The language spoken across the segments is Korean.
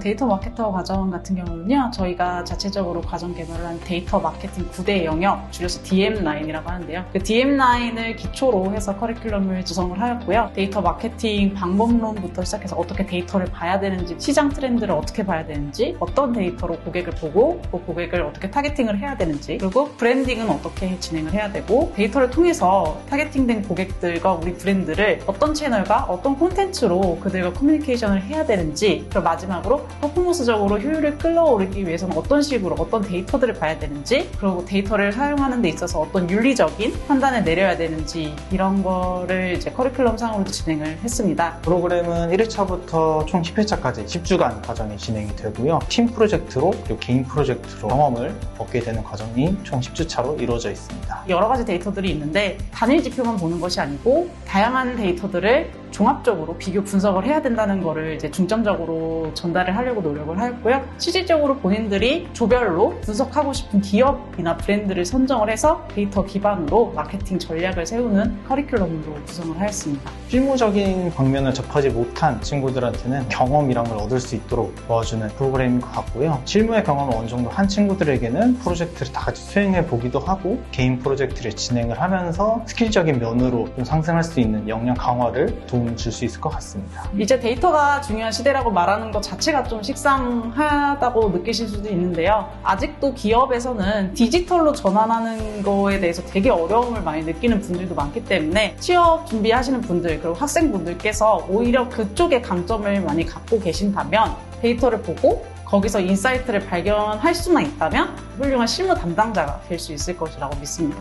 데이터 마케터 과정 같은 경우는요, 저희가 자체적으로 과정 개발을 한 데이터 마케팅 9대 영역, 줄여서 DM9이라고 하는데요. 그 DM9을 기초로 해서 커리큘럼을 구성을 하였고요. 데이터 마케팅 방법론부터 시작해서 어떻게 데이터를 봐야 되는지, 시장 트렌드를 어떻게 봐야 되는지, 어떤 데이터로 고객을 보고 그 고객을 어떻게 타겟팅을 해야 되는지, 그리고 브랜딩은 어떻게 진행을 해야 되고, 데이터를 통해서 타겟팅된 고객들과 우리 브랜드를 어떤 채널과 어떤 콘텐츠로 그들과 커뮤니케이션을 해야 되는지, 그리고 마지막으로 퍼포먼스적으로 효율을 끌어올리기 위해서는 어떤 식으로 어떤 데이터들을 봐야 되는지, 그리고 데이터를 사용하는 데 있어서 어떤 윤리적인 판단을 내려야 되는지, 이런 거를 이제 커리큘럼 상으로 진행을 했습니다. 프로그램은 1회차부터 총 10회차까지 10주간 과정이 진행이 되고요. 팀 프로젝트로 그리고 개인 프로젝트로 경험을 얻게 되는 과정이 총 10주차로 이루어져 있습니다. 여러 가지 데이터들이 있는데 단일 지표만 보는 것이 아니고 다양한 데이터들을 종합적으로 비교 분석을 해야 된다는 거를 이제 중점적으로 전달을 하려고 노력을 하였고요. 실질적으로 본인들이 조별로 분석하고 싶은 기업이나 브랜드를 선정을 해서 데이터 기반으로 마케팅 전략을 세우는 커리큘럼으로 구성을 하였습니다. 실무적인 방면을 접하지 못한 친구들한테는 경험이란 걸 얻을 수 있도록 도와주는 프로그램인 것 같고요. 실무의 경험을 어느 정도 한 친구들에게는 프로젝트를 다 같이 수행해 보기도 하고, 개인 프로젝트를 진행을 하면서 스킬적인 면으로 좀 상승할 수 있는 역량 강화를 도움을 줄 수 있을 것 같습니다. 이제 데이터가 중요한 시대라고 말하는 것 자체가 좀 식상하다고 느끼실 수도 있는데요. 아직도 기업에서는 디지털로 전환하는 거에 대해서 되게 어려움을 많이 느끼는 분들도 많기 때문에 취업 준비하시는 분들, 그리고 학생분들께서 오히려 그쪽에 강점을 많이 갖고 계신다면, 데이터를 보고 거기서 인사이트를 발견할 수만 있다면 훌륭한 실무 담당자가 될 수 있을 것이라고 믿습니다.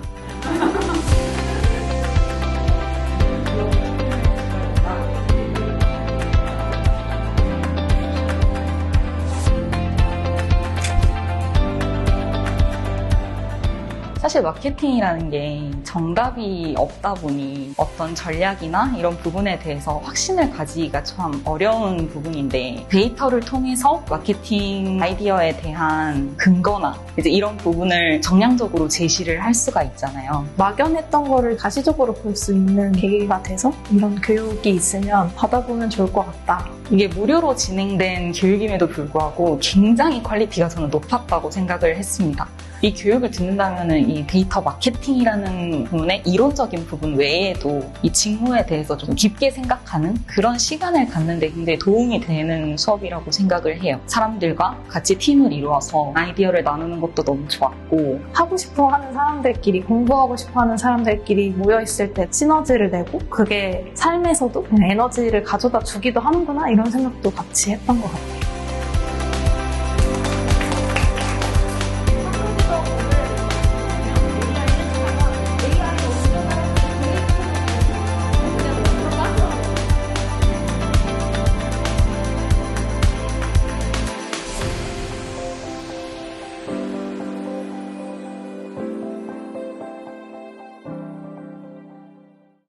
사실 마케팅이라는 게 정답이 없다 보니 어떤 전략이나 이런 부분에 대해서 확신을 가지기가 참 어려운 부분인데, 데이터를 통해서 마케팅 아이디어에 대한 근거나 이제 이런 부분을 정량적으로 제시를 할 수가 있잖아요. 막연했던 거를 가시적으로 볼 수 있는 계기가 돼서 이런 교육이 있으면 받아보면 좋을 것 같다. 이게 무료로 진행된 교육임에도 불구하고 굉장히 퀄리티가 저는 높았다고 생각을 했습니다. 이 교육을 듣는다면 이 데이터 마케팅이라는 부분의 이론적인 부분 외에도 이 직무에 대해서 좀 깊게 생각하는 그런 시간을 갖는 데 굉장히 도움이 되는 수업이라고 생각을 해요. 사람들과 같이 팀을 이루어서 아이디어를 나누는 것도 너무 좋았고, 하고 싶어 하는 사람들끼리, 공부하고 싶어 하는 사람들끼리 모여있을 때 시너지를 내고, 그게 삶에서도 에너지를 가져다 주기도 하는구나, 이런 생각도 같이 했던 것 같아요.